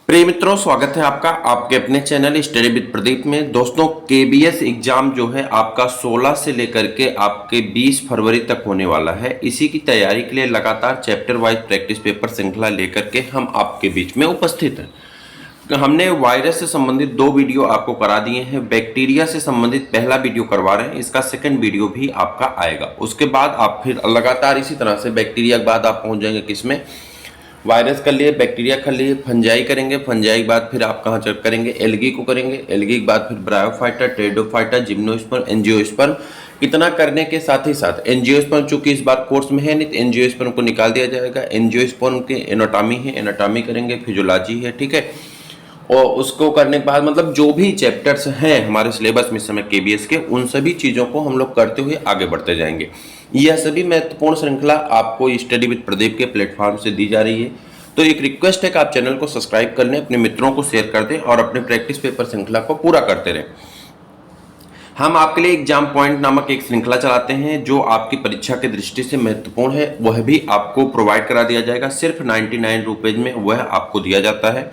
प्रिय मित्रों, स्वागत है आपका आपके अपने चैनल स्टडी विद प्रदीप में। दोस्तों, केबीएस एग्जाम जो है आपका 16 से लेकर के आपके 20 फरवरी तक होने वाला है। इसी की तैयारी के लिए लगातार चैप्टर वाइज प्रैक्टिस पेपर श्रृंखला लेकर के हम आपके बीच में उपस्थित हैं। हमने वायरस से संबंधित 2 वीडियो आपको करा दिए हैं। बैक्टीरिया से संबंधित पहला वीडियो करवा रहे हैं, इसका सेकंड वीडियो भी आपका आएगा। उसके बाद आप फिर लगातार इसी तरह से बैक्टीरिया के बाद आप पहुंच जाएंगे किसमें, वायरस कर लिए, बैक्टीरिया कर लिए, फंजाई करेंगे, फंजाई के बाद फिर आप कहाँ चेक करेंगे, एल्गी को करेंगे, एल्गी के बाद फिर ब्रायोफाइटा, टेरिडोफाइटा, जिम्नोस्पर्म, एंजियोस्पर्म। इतना करने के साथ ही साथ एंजियोस्पर्म चूंकि इस बार कोर्स में है नहीं, तो एंजियोस्पर्म को निकाल दिया जाएगा। एंजियोस्पर्म की एनाटॉमी है, एनाटॉमी करेंगे, फिजियोलॉजी है, ठीक है। और उसको करने के बाद मतलब जो भी चैप्टर्स हैं हमारे सिलेबस में इस समय केबीएस के, उन सभी चीज़ों को हम लोग करते हुए आगे बढ़ते जाएंगे। यह सभी महत्वपूर्ण श्रृंखला आपको स्टडी विद प्रदीप के प्लेटफॉर्म से दी जा रही है। तो एक रिक्वेस्ट है कि आप चैनल को सब्सक्राइब कर लें, अपने मित्रों को शेयर कर दें और अपने प्रैक्टिस पेपर श्रृंखला को पूरा करते रहें। हम आपके लिए एग्जाम पॉइंट नामक एक श्रृंखला चलाते हैं जो आपकी परीक्षा की दृष्टि से महत्वपूर्ण है। वह भी आपको प्रोवाइड करा दिया जाएगा, सिर्फ 99 रुपीज में वह आपको दिया जाता है,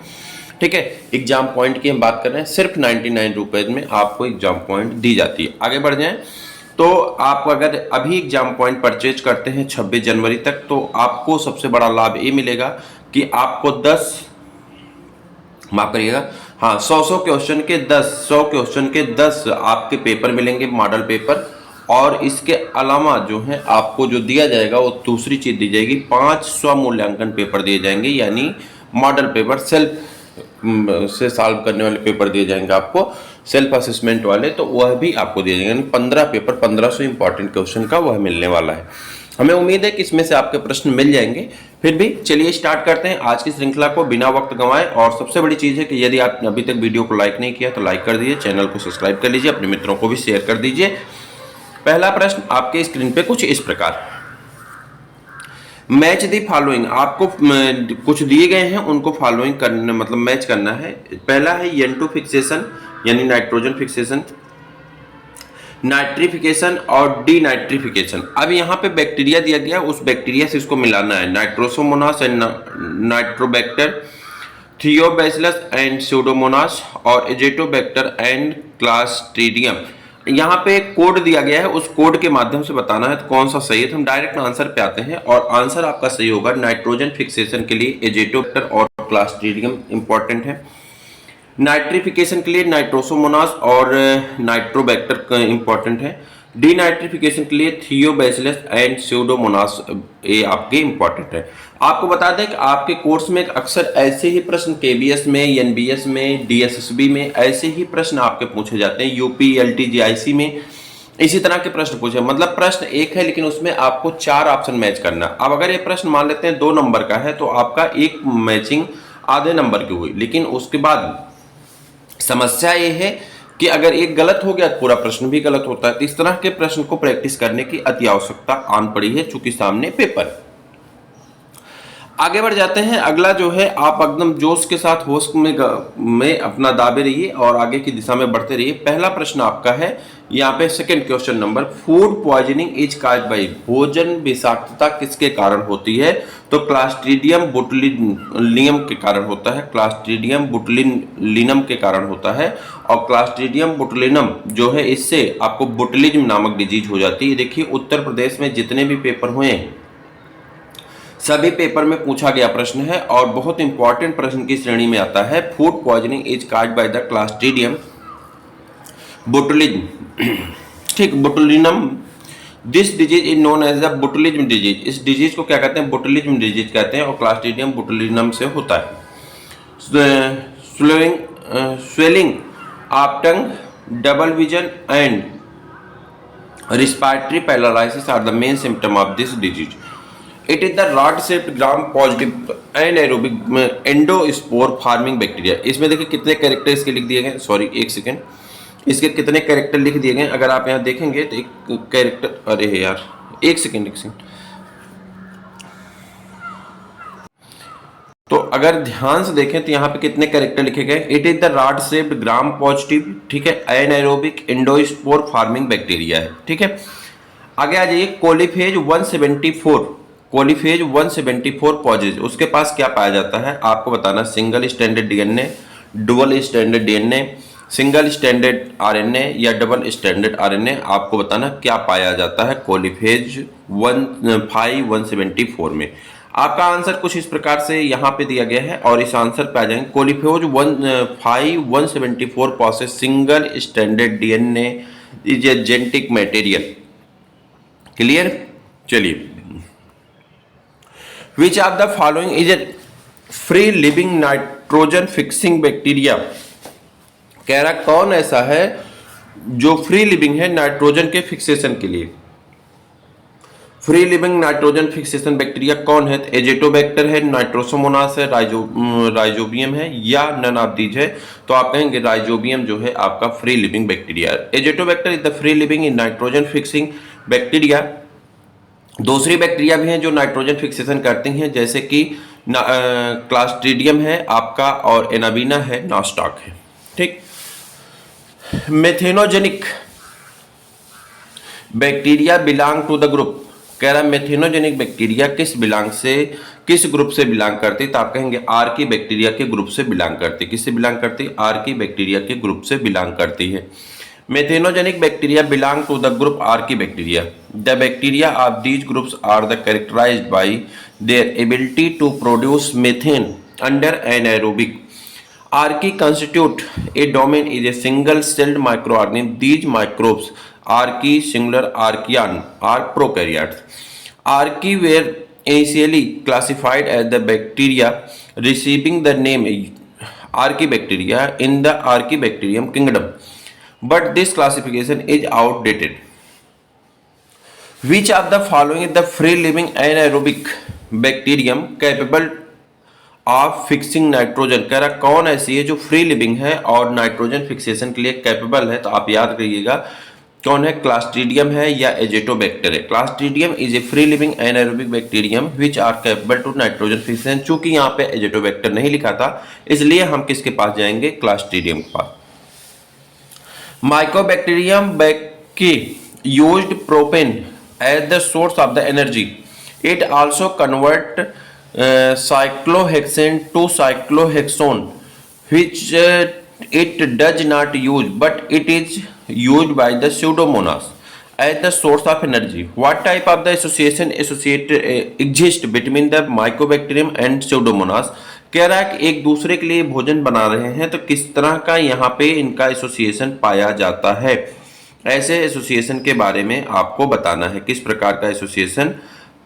ठीक है। एग्जाम पॉइंट की हम बात कर रहे हैं, सिर्फ 99 रुपीज में आपको एग्जाम पॉइंट दी जाती है। आगे बढ़ जाएं तो आप अगर अभी एग्जाम पॉइंट परचेज करते हैं 26 जनवरी तक, तो आपको सबसे बड़ा लाभ ये मिलेगा कि आपको 100 क्वेश्चन के 10 आपके पेपर मिलेंगे, मॉडल पेपर। और इसके अलावा जो है आपको जो दिया जाएगा वो दूसरी चीज दी जाएगी, 5 स्वमूल्यांकन पेपर दिए जाएंगे, यानी मॉडल पेपर सेल्फ से सॉल्व करने वाले पेपर दिए जाएंगे आपको, सेल्फ असेसमेंट वाले, तो वह भी आपको दिए जाएंगे। 15 पेपर 1500 इंपॉर्टेंट क्वेश्चन का वह मिलने वाला है। हमें उम्मीद है कि इसमें से आपके प्रश्न मिल जाएंगे। फिर भी चलिए स्टार्ट करते हैं आज की श्रृंखला को बिना वक्त गंवाए। और सबसे बड़ी चीज़ है कि यदि आपने अभी तक वीडियो को लाइक नहीं किया तो लाइक कर दीजिए, चैनल को सब्सक्राइब कर लीजिए, अपने मित्रों को भी शेयर कर दीजिए। पहला प्रश्न आपके स्क्रीन पे कुछ इस प्रकार, मैच दी फॉलोइंग, आपको कुछ दिए गए हैं उनको फॉलोइंग करना मतलब मैच करना है। पहला है N2 फिक्सेशन यानी नाइट्रोजन फिक्सेशन, नाइट्रिफिकेशन और डीनाइट्रिफिकेशन। अब यहाँ पे बैक्टीरिया दिया गया, उस बैक्टीरिया से इसको मिलाना है, Nitrosomonas and Nitrobacter, Thiobacillus and Pseudomonas और एजेटोबैक्टर एंड क्लास्ट्रीडियम। यहाँ पे एक कोड दिया गया है, उस कोड के माध्यम से बताना है तो कौन सा सही है। तो हम डायरेक्ट आंसर पे आते हैं और आंसर आपका सही होगा। नाइट्रोजन फिक्सेशन के लिए एजेटोबैक्टर और क्लास्ट्रीडियम इंपॉर्टेंट है, नाइट्रिफिकेशन के लिए नाइट्रोसोमोनास और नाइट्रोबैक्टर इंपॉर्टेंट है, डीनाइट्रिफिकेशन के लिए थियोबैसिलस एंड स्यूडोमोनास ये आपके इंपॉर्टेंट है। आपको बता दें कि आपके कोर्स में अक्सर ऐसे ही प्रश्न केबीएस में, एनबीएस में, डीएसएसबी में ऐसे ही प्रश्न आपके पूछे जाते हैं, यूपी एलटी जीआईसी में इसी तरह के प्रश्न पूछे। मतलब प्रश्न एक है लेकिन उसमें आपको 4 ऑप्शन मैच करना। अब अगर ये प्रश्न मान लेते हैं 2 नंबर का है तो आपका एक मैचिंग आधे नंबर की हुई, लेकिन उसके बाद समस्या ये है कि अगर एक गलत हो गया तो पूरा प्रश्न भी गलत होता है। तो इस तरह के प्रश्न को प्रैक्टिस करने की अति आवश्यकता आन पड़ी है चूंकि सामने पेपर है। आगे बढ़ जाते हैं। अगला जो है, आप एकदम जोश के साथ होश में अपना दाबे रहिए और आगे की दिशा में बढ़ते रहिए। पहला प्रश्न आपका है यहाँ पे second question number, food poisoning is caused bye, भोजन विषाक्तता किसके कारण होती है? तो क्लास्ट्रीडियम बोटुलिनियम के कारण होता है, क्लास्ट्रीडियम बोटुलिनम के कारण होता है। और क्लास्ट्रीडियम बोटुलिनम जो है, इससे आपको बोटुलिज्म नामक डिजीज हो जाती है। देखिए उत्तर प्रदेश में जितने भी पेपर हुए हैं सभी पेपर में पूछा गया प्रश्न है और बहुत इंपॉर्टेंट प्रश्न की श्रेणी में आता है। Food poisoning is caused by the Clostridium botulism, ठीक, botulinum. This disease is known as the botulism disease. इस डिजीज को क्या कहते हैं? बोटुलिज्म डिजीज कहते हैं और क्लास्ट्रीडियम बोटुलिनम से होता है। Swelling of tongue, double vision and respiratory paralysis are the main symptom of this disease. It is the rod-shaped gram-positive anaerobic endospore forming bacteria. इसमें देखिए कितने कैरेक्टर इसके लिख दिए गए, सॉरी एक सेकेंड, इसके कितने कैरेक्टर लिख दिए गए। अगर आप यहाँ देखेंगे तो एक कैरेक्टर, अरे यार एक सेकेंड। तो अगर ध्यान से देखें तो यहाँ पे कितने कैरेक्टर लिखे गए। It is the rod shaped gram positive, ठीक है, एनाएरोबिक एंडोस्पोर फार्मिंग बैक्टीरिया है, ठीक है। आगे आ जाइए, कोलीफेज 174 कोलीफेज 174 पॉजेज, उसके पास क्या पाया जाता है आपको बताना। Single standard DNA, dual standard DNA, single standard RNA या डबल स्टैंडर्ड आरएनए, आपको बताना क्या पाया जाता है कोलीफेज 174 में। आपका आंसर कुछ इस प्रकार से यहाँ पे दिया गया है और इस आंसर पे आ जाएंगे coliphage 174 process single standard DNA is a genetic material. Clear? चलिए, which are the following is a free living nitrogen fixing bacteria. कह रहा कौन ऐसा है जो फ्री लिविंग है नाइट्रोजन के फिक्सेशन के लिए। Free living nitrogen fixation bacteria कौन है? एजेटोबैक्टर है, नाइट्रोसोमोनास है, राइजोबियम है या नन ऑफ दीज है। तो आप कहेंगे राइजोबियम जो है आपका free living bacteria. Azotobacter is the free living in nitrogen fixing bacteria. दूसरी बैक्टीरिया भी हैं जो नाइट्रोजन फिक्सेशन करती हैं, जैसे कि क्लास्ट्रीडियम है आपका और एनाबीना है, नॉस्टॉक है। ठीक। Methanogenic bacteria belong to the group. कह रहा है मेथेनोजेनिक बैक्टीरिया किस ग्रुप से बिलोंग करती? तो आप कहेंगे आर्की बैक्टीरिया के ग्रुप से बिलोंग करती। किससे बिलोंग करती? आर्की बैक्टीरिया के ग्रुप से बिलोंग करती है। Methanogenic bacteria belong to the group archaebacteria. The bacteria of these groups are the characterized by their ability to produce methane under anaerobic. Archaea constitute a domain is a single-celled microorganism. These microbes, Archaea singular, Archaean, are prokaryotes. Archaea were initially classified as the bacteria receiving the name Archaebacteria in the Archaebacterium kingdom, but this classification is outdated. Which of the following is the free-living anaerobic bacterium capable of fixing nitrogen? कह रहा कौन ऐसी है जो free living है और nitrogen fixation के लिए कैपेबल है? तो आप याद करिएगा कौन है, क्लास्ट्रीडियम है या एजेटोबैक्टर है। Clostridium is a free living anaerobic bacterium which are capable to nitrogen fixation. चूंकि यहाँ पे एजेटोबैक्टर नहीं लिखा था इसलिए हम किसके पास जाएंगे? क्लास्ट्रीडियम के पास। माइकोबैक्टीरियम बैक्टी used propane as the source of the energy. It also convert cyclohexane to cyclohexone, which it does not use, but it is used by the pseudomonas as the source of energy. What type of the association exists between the mycobacterium and pseudomonas? कह रहा है कि एक दूसरे के लिए भोजन बना रहे हैं, तो किस तरह का यहाँ पे इनका एसोसिएशन पाया जाता है। ऐसे एसोसिएशन के बारे में आपको बताना है, किस प्रकार का एसोसिएशन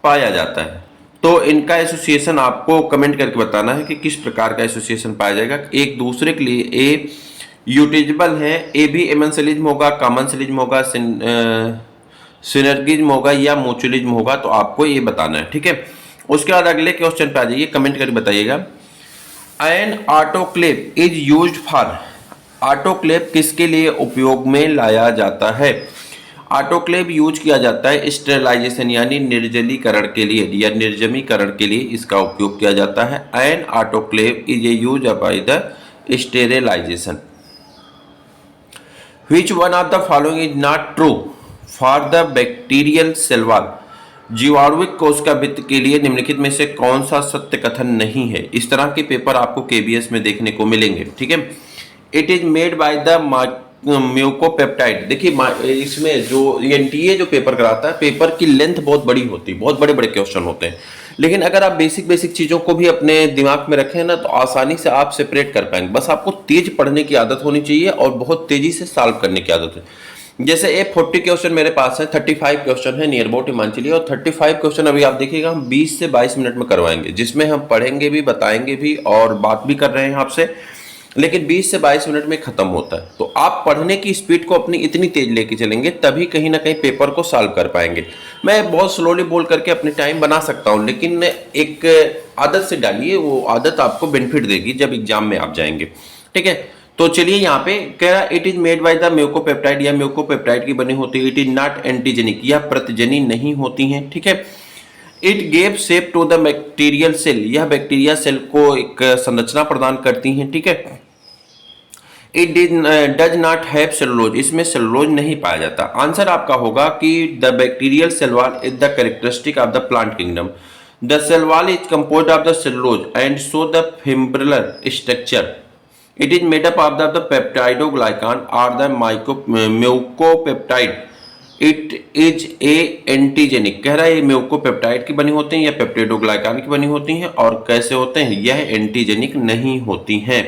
पाया जाता है। तो इनका एसोसिएशन आपको कमेंट करके बताना है कि किस प्रकार का एसोसिएशन पाया जाएगा। एक दूसरे के लिए ए यूटिजिबल है, ए भी एमेंसलिज्म होगा, कॉमनसलिज्म होगा, सिनर्गिज्म होगा या म्यूचुअलिज्म होगा, तो आपको ये बताना है। ठीक है, उसके बाद अगले क्वेश्चन पे आ जाइए, कमेंट करके बताइएगा। An autoclave is used for. Autoclave किसके लिए उपयोग में लाया जाता है? ऑटोक्लेव यूज किया जाता है स्टेरिलाइजेशन यानी निर्जलीकरण के लिए या निर्जमीकरण के लिए इसका उपयोग किया जाता है। An autoclave is a use by the sterilization. Which one of the following is not true for the bacterial cell wall. जीवाणुविक कोशिका भित्ति के लिए निम्नलिखित में से कौन सा सत्य कथन नहीं है? इस तरह के पेपर आपको केबीएस में देखने को मिलेंगे। ठीक है, it is made by the mucopeptide. देखिए इसमें जो एनटीए जो पेपर कराता है, पेपर की लेंथ बहुत बड़ी होती है, बहुत बड़े बड़े क्वेश्चन होते हैं, लेकिन अगर आप बेसिक चीज़ों को भी अपने दिमाग में रखें ना तो आसानी से आप सेपरेट कर पाएंगे। बस आपको तेज पढ़ने की आदत होनी चाहिए और बहुत तेजी से सॉल्व करने की आदत है। जैसे ये 40 क्वेश्चन मेरे पास है, 35 क्वेश्चन है नियर अबाउट हिमांचली, और 35 क्वेश्चन अभी आप देखिएगा हम 20 से 22 मिनट में करवाएंगे, जिसमें हम पढ़ेंगे भी, बताएंगे भी और बात भी कर रहे हैं आपसे, लेकिन 20 से 22 मिनट में खत्म होता है। तो आप पढ़ने की स्पीड को अपनी इतनी तेज लेके चलेंगे तभी कहीं ना कहीं पेपर को सॉल्व कर पाएंगे। मैं बहुत स्लोली बोल करके अपने टाइम बना सकता हूँ, लेकिन एक आदत से डालिए, वो आदत आपको बेनिफिट देगी जब एग्जाम में आप जाएंगे। ठीक है, तो चलिए यहाँ पे कह रहा it is made by the mucopeptide या म्यूकोपेप्टाइड की बनी होती है। इट इज नॉट एंटीजेनिक, या प्रतिजनी नहीं होती हैं। ठीक है, it gave shape to the bacterial cell, यह बैक्टीरिया सेल को एक संरचना प्रदान करती हैं। ठीक है, it does not have cellulose, इसमें सेलुलोज नहीं पाया जाता। आंसर आपका होगा कि the bacterial cell wall is the characteristic of the plant kingdom. The cell wall is composed of the cellulose and so the fibrillar structure. It is made up of the peptidoglycan or the mucopeptide. It is a antigenic, कह रहा है ये mucopeptide की बनी होती हैं या peptidoglycan की बनी होती हैं, और कैसे होते हैं, यह एंटीजेनिक नहीं होती हैं।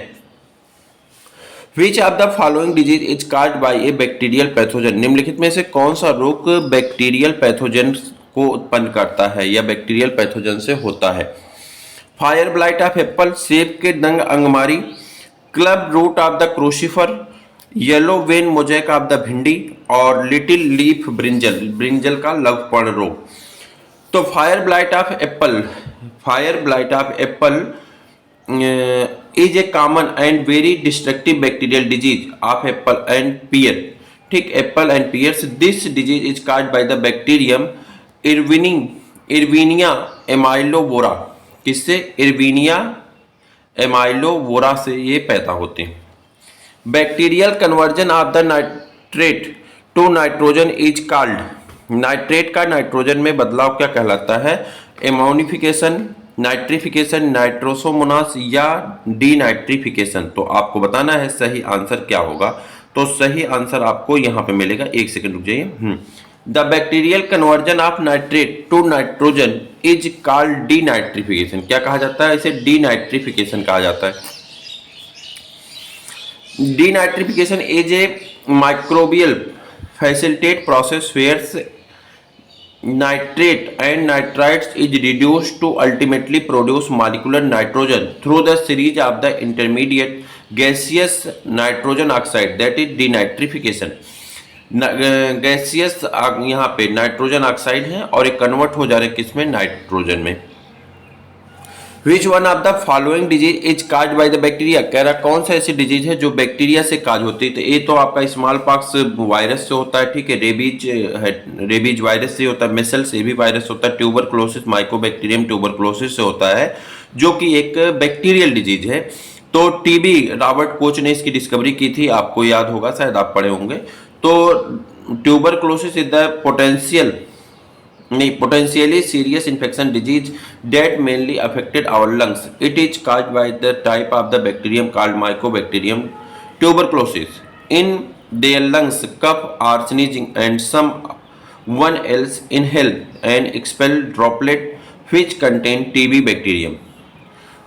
विच of the following disease is caused bye A bacterial pathogen, निम्नलिखित में से कौन सा रोग बैक्टीरियल पैथोजन को उत्पन्न करता है या बैक्टीरियल पैथोजन से होता है। फायर ब्लाइट ऑफ एप्पल, सेब के दंग अंगमारी, club root of the crucifer, yellow vein mosaic of the bhindi और लिटिल लीफ ब्रिंजल, ब्रिंजल का लघुपर्ण रोग। तो fire blight of apple is a common and very destructive bacterial disease of apple and pear. ठीक, apple and pears. This disease is caused by the bacterium Erwinia amylovora. किससे? Erwinia amylovora से ये पैदा होते हैं। Bacterial conversion of the nitrate to nitrogen is called, nitrate का nitrogen में बदलाव क्या कहलाता है? एमोनिफिकेशन, नाइट्रिफिकेशन, नाइट्रोसोमोनास या डीनाइट्रिफिकेशन। तो आपको बताना है सही आंसर क्या होगा। तो सही आंसर आपको यहां पे मिलेगा, एक सेकंड रुक जाइए। The bacterial conversion of nitrate to nitrogen is called denitrification. क्या कहा जाता है? इसे डीनाइट्रिफिकेशन कहा जाता है। Denitrification is a microbial facilitate process where nitrate and nitrites is reduced to ultimately produce molecular nitrogen through the series of the intermediate gaseous nitrogen oxide, that is denitrification। Gaseous यहाँ पे nitrogen oxide है और एक convert हो जा रहे हैं किसमें? नाइट्रोजन में। विच one of the following disease is caused by the bacteria, कह रहा कौन सा ऐसी डिजीज है जो बैक्टीरिया से काज होती है। तो ये तो आपका स्मॉल पॉक्स वायरस से होता है, ठीक है, रेबीज वायरस से होता है, मेसल्स ये भी वायरस होता है, ट्यूबरक्लोसिस माइकोबैक्टीरियम ट्यूबरक्लोसिस से होता है जो कि एक बैक्टीरियल डिजीज है। तो टीबी रॉबर्ट कोच ने इसकी डिस्कवरी की थी, आपको याद होगा, शायद आप पढ़े होंगे। तो tuberculosis is the potentially serious infection disease that mainly affected our lungs. It is caused by the type of the bacterium called Mycobacterium tuberculosis. In their lungs, cough or sneezing, and someone else inhale and expel droplet which contain TB bacterium.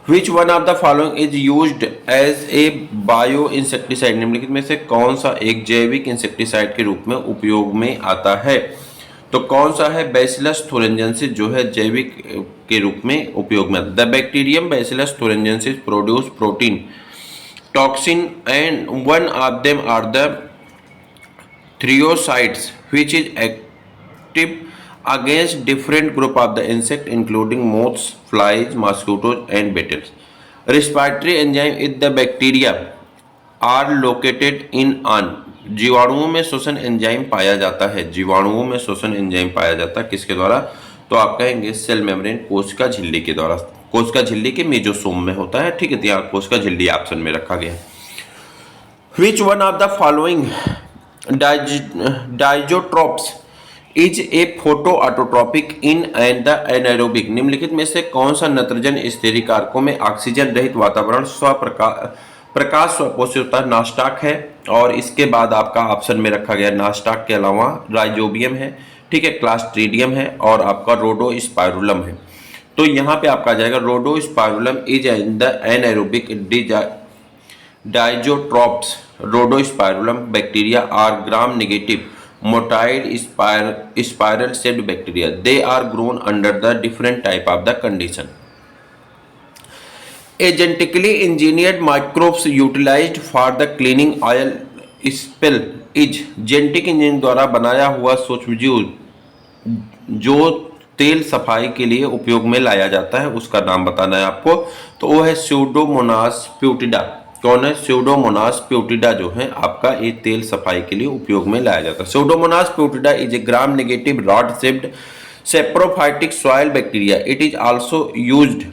Which one of the following is used as a bioinsecticide? निम्नलिखित में से कौन सा एक जैविक insecticide के रूप में उपयोग में आता है? तो कौन सा है? बैसिलस थुरिंजेंसिस जो है जैविक के रूप में उपयोग में। The bacterium Bacillus thuringiensis produce protein toxin and one of them are the thriocytes which is active against different group of the insect including moths, flies, mosquitoes and beetles. Respiratory enzyme in the bacteria are located in on, जीवाणुओं में श्वसन enzyme पाया जाता है, जीवाणुओं में श्वसन enzyme पाया जाता है किसके द्वारा? तो आप कहेंगे सेल मेम्ब्रेन, कोशिका झिल्ली के द्वारा। कोशिका झिल्ली के मेजोसोम में होता है, ठीक है, तो यहाँ कोशिका झिल्ली ऑप्शन में रखा गया। Which one of the following diazotrophs is a photo autotrophic in and the anaerobic, निम्नलिखित में से कौन सा नत्रजन स्थिरीकारकों में ऑक्सीजन रहित वातावरण प्रकाश स्वपोषित होता है? नास्टाक है, और इसके बाद आपका ऑप्शन में रखा गया नास्टाक के अलावा राइजोबियम है, ठीक है, क्लास्ट्रीडियम है और आपका रोडोस्पाइरुलम है। तो यहाँ पे आपका आ जाएगा Rhodospirillum is in the anaerobic diazotrophs. Rhodospirillum bacteria are gram negative motile spiral shaped bacteria, they are grown under the different type of the condition. A genetically engineered microbes utilized for the cleaning oil spill is, genetic engineering द्वारा बनाया हुआ सूक्ष्मजीव जो तेल सफाई के लिए उपयोग में लाया जाता है उसका नाम बताना है आपको। तो वो है स्यूडोमोनास प्यूटिडा। कौन है? स्यूडोमोनास प्यूटिडा जो है आपका ये तेल सफाई के लिए उपयोग में लाया जाता है। Pseudomonas प्यूटिडा is a gram negative rod shaped saprophytic soil bacteria. It is also used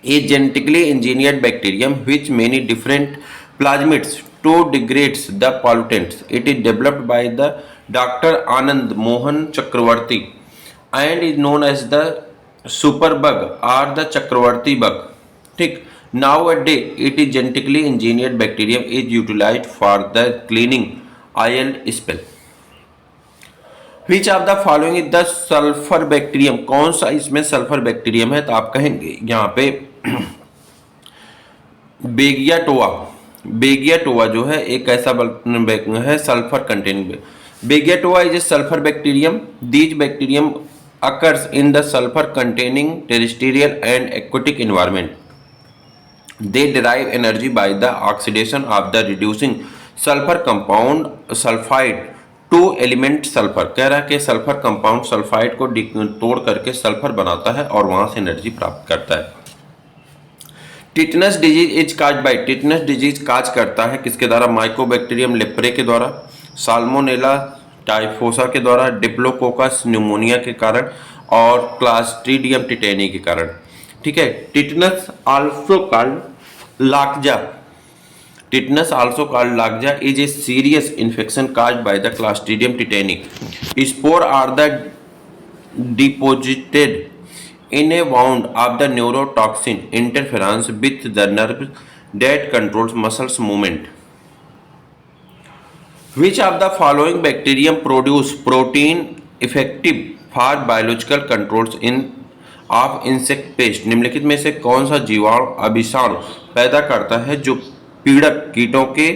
a genetically engineered bacterium which many different plasmids to degrades the pollutants. It is developed by the Dr. Anand Mohan Chakravarti and is known as the super bug are the Chakravarti bug. ठीक, now a day it is genetically engineered bacterium is utilized for the cleaning oil spill. Which of the following is the sulphur bacterium, कौन सा इसमें sulphur bacterium है? तो आप कहेंगे यहाँ पे बेगियाटोआ। बेगियाटोआ जो है एक ऐसा है sulphur containing. Beggiatoa is a sulphur bacterium. These bacterium occurs in the sulfur containing terrestrial and aquatic environment. They derive energy by the oxidation of the reducing sulfur compound sulfide to element sulfur। कह रहा है कि sulphur compound sulphide को तोड़ करके sulphur बनाता है और वहां से एनर्जी प्राप्त करता है। Tetanus disease is cause by, tetanus disease cause करता है किसके द्वारा? माइकोबैक्टीरियम लेप्रे के द्वारा, साल्मोनेला टाइफोसा के द्वारा, डिप्लोकोकस न्यूमोनिया के कारण और क्लास्ट्रीडियम टिटेनी के कारण। ठीक है, tetanus also called lockjaw, tetanus also called lockjaw is a serious infection caused by the Clostridium tetani. Spore are the deposited in a wound of the neurotoxin interference with the nerve that controls muscles movement. Which of the following bacterium produce protein effective for biological controls in of insect pest? निम्नलिखित में से कौन सा जीवाणु अभिषाणु पैदा करता है जो पीड़क कीटों के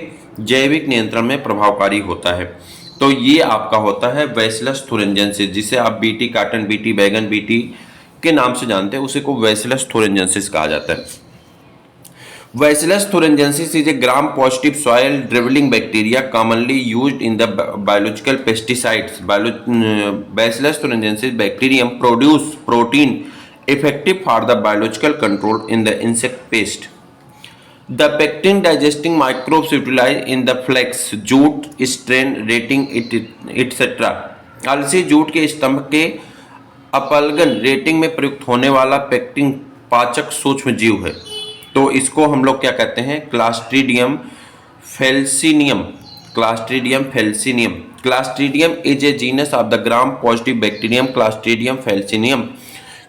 जैविक नियंत्रण में प्रभावकारी होता है? तो ये आपका होता है बैसिलस थुरिंजेंसिस, जिसे आप बीटी काटन, बीटी बैगन, बीटी के नाम से जानते हैं, उसे को बैसिलस थुरिंजेंसिस कहा जाता है। Bacillus thuringiensis is a gram positive soil dwelling bacteria commonly used in the biological pesticides. Bacillus thuringiensis bacterium produce protein effective for the biological control in the insect pest. The pectin digesting microbes utilize in the flax, jute, strain, retting etcetera. अलसी jute के स्तंभ के अपलगन rating में प्रयुक्त होने वाला pectin पाचक सूक्ष्म जीव है। तो इसको हम लोग क्या कहते हैं? Clostridium felsineum. Clostridium felsineum. Clostridium is a genus of the gram positive bacterium Clostridium felsineum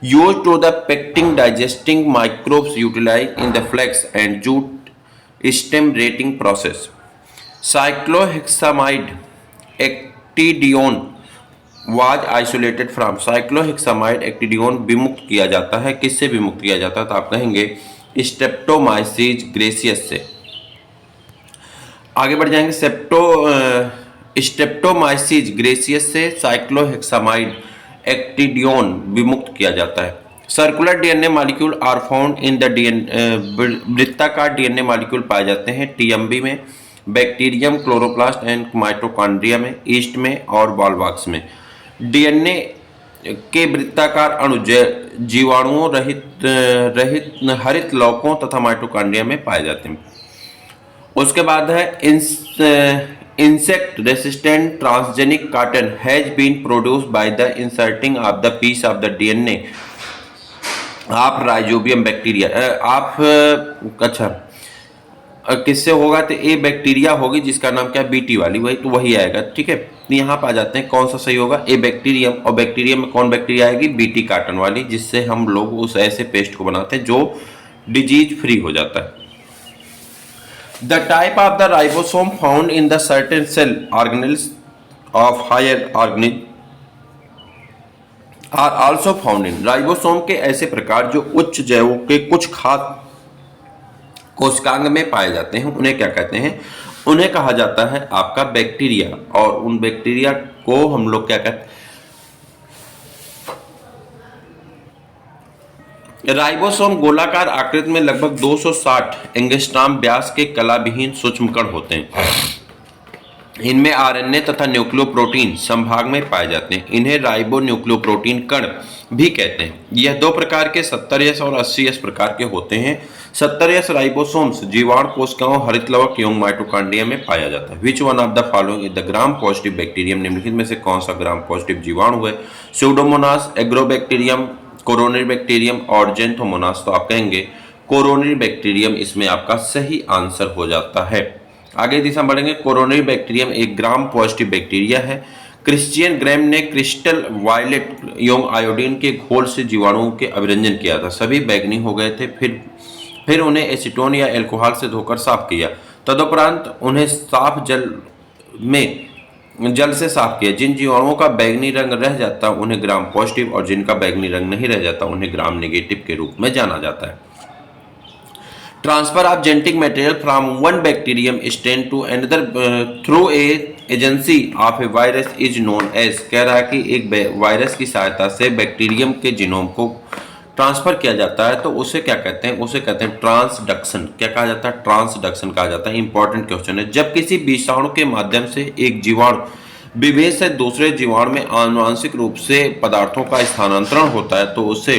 used to the pectin digesting microbes utilized in the flax and jute stem rating process. Cyclohexamide actidione was isolated from, cycloheximide एक्टिडियोन विमुक्त किया जाता है। किससे विमुक्त किया जाता है? तो आप कहेंगे स्ट्रेप्टोमाइसीज ग्रेसियस से। आगे बढ़ जाएंगे, स्ट्रेप्टोमाइसीज ग्रेसियस से साइक्लोहेक्सामाइड एक्टिडियोन विमुक्त किया जाता है। Circular DNA molecule are found in the वृत्ताकार डीएनए मॉलिक्यूल पाए जाते हैं टीएमबी में, बैक्टीरियम, क्लोरोप्लास्ट एंड माइटोकॉन्ड्रिया में, ईस्ट में और वॉलवॉक्स में। डीएनए के वृत्ताकार अणु जीवाणुओं रहित हरित लौकों तथा माइटोकॉन्ड्रिया में पाए जाते हैं। उसके बाद है insect resistant transgenic cotton has been produced by the inserting of the piece of the DNA of rhizobium bacteria. किससे होगा? तो ए बैक्टीरिया होगी जिसका नाम क्या है? बीटी वाली, वही आएगा। ठीक है, तो यहाँ पर आ जाते हैं कौन सा सही होगा? ए बैक्टीरियम। और बैक्टीरियम में कौन बैक्टीरिया आएगी? बीटी काटन वाली, जिससे हम लोग उस ऐसे पेस्ट को बनाते हैं जो डिजीज फ्री हो जाता है। The type of the ribosome found in the certain cell organelles of higher organism are also found in. Ribosome के ऐसे प्रकार जो उच्च जैवों के कुछ खास कोशिकांग में पाए जाते हैं, उन्हें क्या कहते हैं? उन्हें कहा जाता है आपका बैक्टीरिया। और उन बैक्टीरिया को हम लोग क्या कहते हैं? राइबोसोम गोलाकार आकृति में लगभग 260 एंगस्ट्रॉम व्यास के कलाविहीन सूक्ष्म कण होते हैं। इनमें आरएनए तथा न्यूक्लियोप्रोटीन संभाग में पाए जाते हैं। इन्हें राइबो न्यूक्लियोप्रोटीन कण भी कहते हैं। यह दो प्रकार के 70S और 80S प्रकार के होते हैं। 70S राइबोसोम्स जीवाणु कोशिकाओं, हरितलवक एवं माइटोकॉन्ड्रिया में पाया जाता है। विच one of the following is the gram positive bacterium? निम्नलिखित में से कौन सा ग्राम पॉजिटिव जीवाणु है? स्यूडोमोनास, एग्रोबैक्टीरियम, कोरोनरी बैक्टीरियम और जेंथोमोनास। तो आप कहेंगे कोरोनरी बैक्टीरियम इसमें आपका सही आंसर हो जाता है। आगे दिशा बढ़ेंगे। कोरोनरी बैक्टीरियम एक ग्राम पॉजिटिव बैक्टीरिया है। क्रिश्चियन ग्रैम ने क्रिस्टल वायलेट एवं आयोडीन के घोल से जीवाणुओं के अभिरंजन किया था। सभी बैंगनी हो गए थे। फिर उन्हें एसीटोन या अल्कोहल से धोकर साफ किया। तदुपरांत उन्हें साफ जल से साफ किया। जिन जीवाणुओं का बैंगनी रंग रह जाता उन्हें ग्राम पॉजिटिव और जिनका बैंगनी रंग नहीं रह जाता उन्हें ग्राम नेगेटिव के रूप में जाना जाता है। Transfer of genetic material from one bacterium strain to another through a agency of a virus is known as. कह रहा है कि एक वायरस की सहायता से बैक्टीरियम के जीनोम को ट्रांसफर किया जाता है तो उसे क्या कहते हैं? उसे कहते हैं ट्रांसडक्शन। क्या कहा जाता है? ट्रांसडक्शन कहा जाता है। इंपॉर्टेंट क्वेश्चन है। जब किसी विषाणु के माध्यम से एक जीवाणु विभेद से दूसरे जीवाणु में आनुवांशिक रूप से पदार्थों का स्थानांतरण होता है तो उसे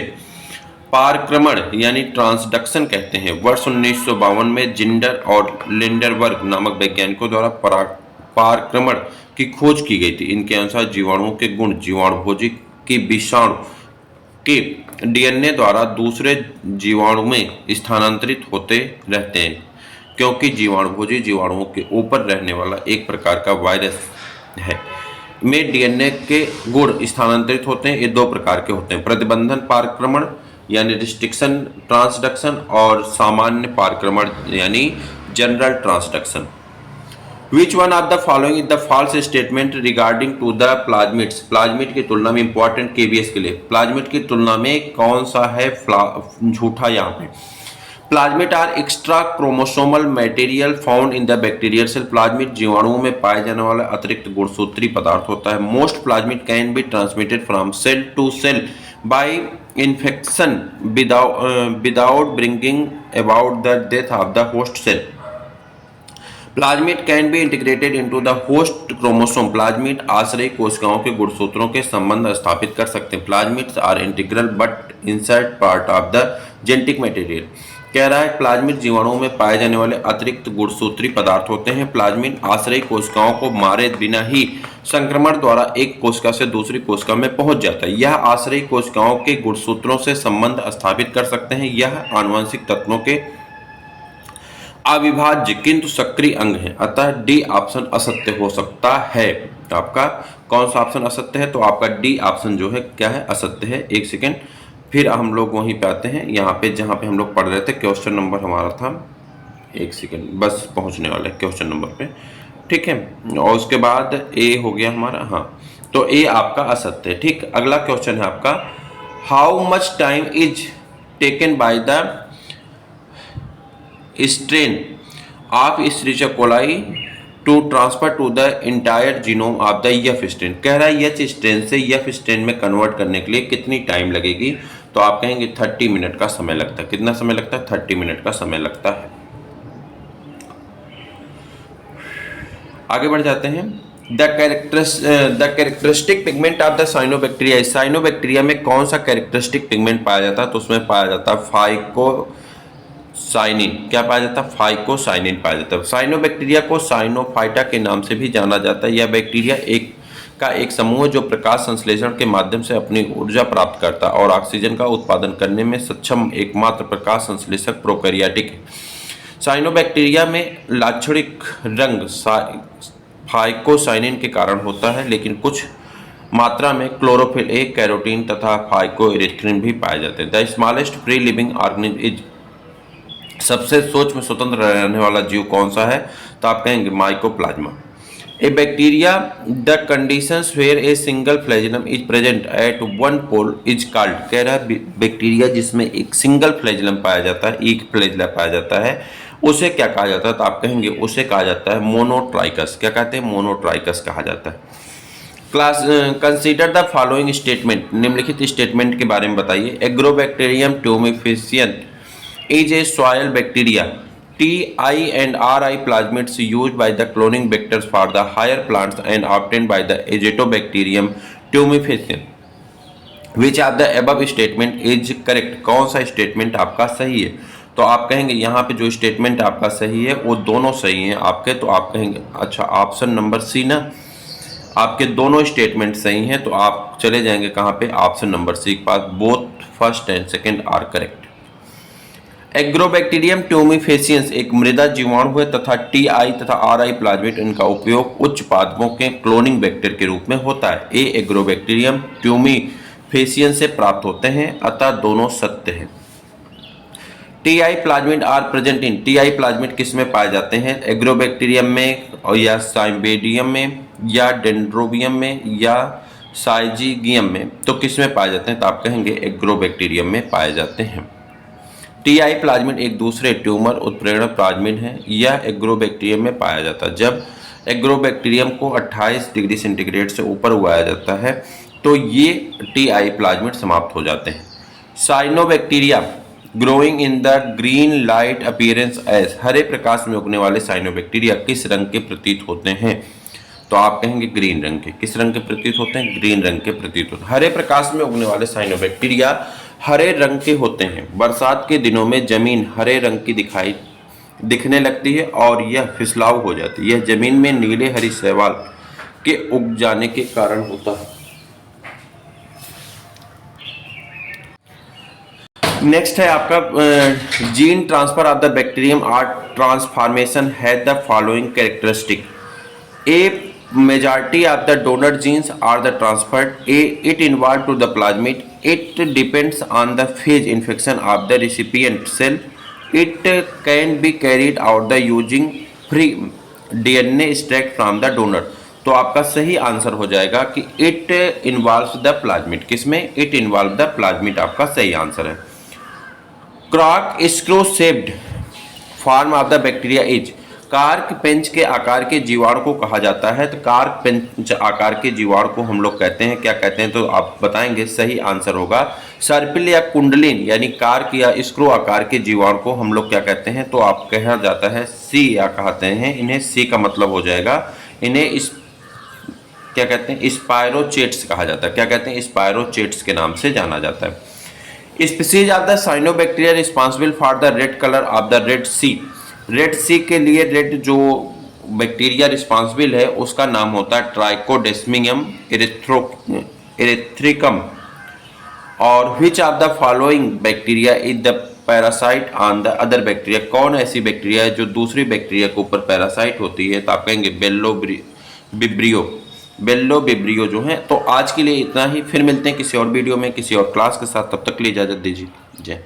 पारक्रमण यानी ट्रांसडक्शन कहते हैं। वर्ष 1952 में जिंडर और लिंडरबर्ग नामक वैज्ञानिकों द्वारा पारक्रमण की खोज की गई थी। इनके अनुसार जीवाणुओं के गुण जीवाणुभोजी की विषाणु के डीएनए द्वारा दूसरे जीवाणु में स्थानांतरित होते रहते हैं, क्योंकि जीवाणुभोजी जीवाणुओं के ऊपर रहने वाला एक प्रकार का वायरस है में डीएनए के गुण स्थानांतरित होते हैं। ये दो प्रकार के होते हैं, प्रतिबंधन पारक्रमण यानी रिस्ट्रिक्शन ट्रांसडक्शन और सामान्य पारक्रमण यानी general transduction. Which one of the following is the false statement regarding to the plasmids? Plasmid की तुलना में इंपॉर्टेंट केबीएस के लिए प्लाज्मिड की तुलना में कौन सा है झूठा? यहाँ पे plasmid are extra chromosomal material found in the bacterial cell. Plasmid जीवाणुओं में पाए जाने वाला अतिरिक्त गुणसूत्री पदार्थ होता है। Most plasmid can be transmitted from cell to cell by infection without bringing about the death of the host cell. Plasmid can be integrated into the host chromosome. Plasmid आश्रयी कोशिकाओं के गुणसूत्रों के संबंध स्थापित कर सकते हैं। Plasmids are integral but insert part of the genetic material. कह रहा है प्लाज्मिड जीवाणुओं में पाए जाने वाले अतिरिक्त गुणसूत्री पदार्थ होते हैं। प्लाज्मिड आश्रयी कोशिकाओं को मारे बिना ही संक्रमण द्वारा एक कोशिका से दूसरी कोशिका में पहुंच जाता है। यह आश्रयी कोशिकाओं के गुणसूत्रों से संबंध स्थापित कर सकते हैं। यह आनुवंशिक तत्वों के अविभाज्य किंतु सक्रिय अंग है, अतः डी ऑप्शन असत्य हो सकता है। आपका कौन सा ऑप्शन असत्य है? तो आपका डी ऑप्शन जो है क्या है? असत्य है। एक सेकेंड, फिर हम लोग वहीं पे आते हैं, यहाँ पे जहाँ पे हम लोग पढ़ रहे थे। क्वेश्चन नंबर हमारा था, एक सेकेंड बस पहुँचने वाले क्वेश्चन नंबर पे, ठीक है। और उसके बाद ए हो गया हमारा, हाँ, तो ए आपका असत्य है। ठीक, अगला क्वेश्चन है आपका, how much time is taken by the strain of Escherichia coli to transfer to the entire genome of the F strain। कह रहा है H strain से F strain में कन्वर्ट करने के लिए कितनी टाइम लगेगी? तो आप कहेंगे 30 मिनट का समय लगता है। कितना समय लगता है? 30 मिनट का समय लगता है। आगे बढ़ जाते हैं। The characteristic pigment of the cyanobacteria. Cyanobacteria में कौन सा कैरेक्टरिस्टिक पिगमेंट पाया जाता है? तो उसमें पाया जाता है फाइकोसाइनिन। क्या पाया जाता है? फाइकोसाइनिन पाया जाता है। साइनोबैक्टीरिया को साइनोफाइटा के नाम से भी जाना जाता है। यह बैक्टीरिया एक समूह है जो प्रकाश संश्लेषण के माध्यम से अपनी ऊर्जा प्राप्त करता है और ऑक्सीजन का उत्पादन करने में सक्षम एकमात्र प्रकाश संश्लेषक प्रोकैरियोटिक है। साइनोबैक्टीरिया में लाक्षणिक रंग फाइकोसाइनिन के कारण होता है, लेकिन कुछ मात्रा में क्लोरोफिल ए, कैरोटीन तथा फाइकोइरिथ्रिन भी पाए जाते हैं। The smallest free living organism is. सबसे सूक्ष्म स्वतंत्र रहने वाला जीव कौन सा है? तो आप कहेंगे mycoplasma. A bacteria the conditions where a single flagellum is present at one pole is called. कह रहा है बैक्टीरिया जिसमें एक सिंगल फ्लैजेलम पाया जाता है, एक फ्लैजेला पाया जाता है, उसे क्या कहा जाता है? तो आप कहेंगे उसे कहा जाता है मोनोट्राइकस। क्या कहते हैं? मोनोट्राइकस कहा जाता है। Class consider the following statement. निम्नलिखित स्टेटमेंट के बारे में बताइए। Agrobacterium tumefaciens is a soil bacteria. TI and RI plasmids used by the cloning vectors for the higher plants and obtained by the Azotobacterium tumefacium. Which of the above statement is correct? कौन सा statement आपका सही है? तो आप कहेंगे यहाँ पे जो स्टेटमेंट आपका सही है वो दोनों सही हैं आपके। तो आप कहेंगे अच्छा ऑप्शन नंबर सी ना, आपके दोनों स्टेटमेंट सही हैं। तो आप चले जाएंगे कहाँ पे? ऑप्शन नंबर सी के पास। Both first and second are correct. Agrobacterium tumefaciens एक मृदा जीवाणु है तथा टीआई तथा आरआई प्लाज्मिड इनका उपयोग उच्च पादपों के क्लोनिंग वेक्टर के रूप में होता है। ए एग्रोबैक्टीरियम ट्यूमिफेसियंस से प्राप्त होते हैं, अतः दोनों सत्य हैं। Ti plasmid are present in, Ti plasmid किस में पाए जाते हैं? एग्रोबैक्टीरियम में और या साइम्बेडियम में या डेंड्रोबियम में या साइजिगियम में। तो किस में पाए जाते हैं? तो आप कहेंगे एग्रोबैक्टीरियम में पाए जाते हैं। टीआई प्लाज्मिड एक दूसरे ट्यूमर उत्प्रेरक प्लाज्मिड है। यह एग्रोबैक्टीरियम में पाया जाता है। जब एग्रोबैक्टीरियम को 28 डिग्री सेंटीग्रेड से ऊपर उगाया जाता है तो ये टीआई प्लाज्मिड समाप्त हो जाते हैं। Cyanobacteria growing in the green light appearance as, हरे प्रकाश में उगने वाले साइनोबैक्टीरिया किस रंग के प्रतीत होते हैं? तो आप कहेंगे ग्रीन रंग के। किस रंग के प्रतीत होते हैं? ग्रीन रंग के प्रतीत होते हैं। हरे प्रकाश में उगने वाले साइनोबैक्टीरिया हरे रंग के होते हैं। बरसात के दिनों में जमीन हरे रंग की दिखने लगती है और यह फिसलाव हो जाती है। यह जमीन में नीले हरी शैवाल के उग जाने के कारण होता है। नेक्स्ट है आपका gene transfer of the bacterium are transformation has the following characteristic. A majority of the donor genes are the transferred. It involved to the plasmid. It depends on the phage infection of the recipient cell. It can be carried out the using free DNA extract from the donor. तो आपका सही answer हो जाएगा कि it involves the plasmid। किसमें? it involves the plasmid आपका सही answer है। Cork screw shaped form of the bacteria is, cork पेंच के आकार के जीवाणु को कहा जाता है। तो कार्क पेंच आकार के जीवाणु को हम लोग कहते हैं, क्या कहते हैं? तो आप बताएंगे, सही आंसर होगा सर्पिल या कुंडलिन, यानी कार्क या स्क्रू आकार के जीवाणु को हम लोग क्या कहते हैं? तो आप कहा जाता है सी या कहते हैं इन्हें। सी का मतलब हो जाएगा इन्हें क्या कहते हैं? स्पायरोचेट्स कहा जाता है। क्या कहते हैं? स्पायरोचेट्स के नाम से जाना जाता है। Species of the cyanobacteria responsible for the red colour of the Red Sea, Red Sea के लिए रेड जो बैक्टीरिया रिस्पॉन्सिबल है उसका नाम होता है ट्राइकोडेस्मियम एरिथ्रिकम। और विच of the following bacteria is the parasite on the other bacteria, कौन ऐसी बैक्टीरिया है जो दूसरी बैक्टीरिया के ऊपर पैरासाइट होती है? तो आप कहेंगे बेल्लो बिब्रियो जो है। तो आज के लिए इतना ही, फिर मिलते हैं किसी और वीडियो में किसी और क्लास के साथ। तब तक के लिए इजाजत दीजिए। जय।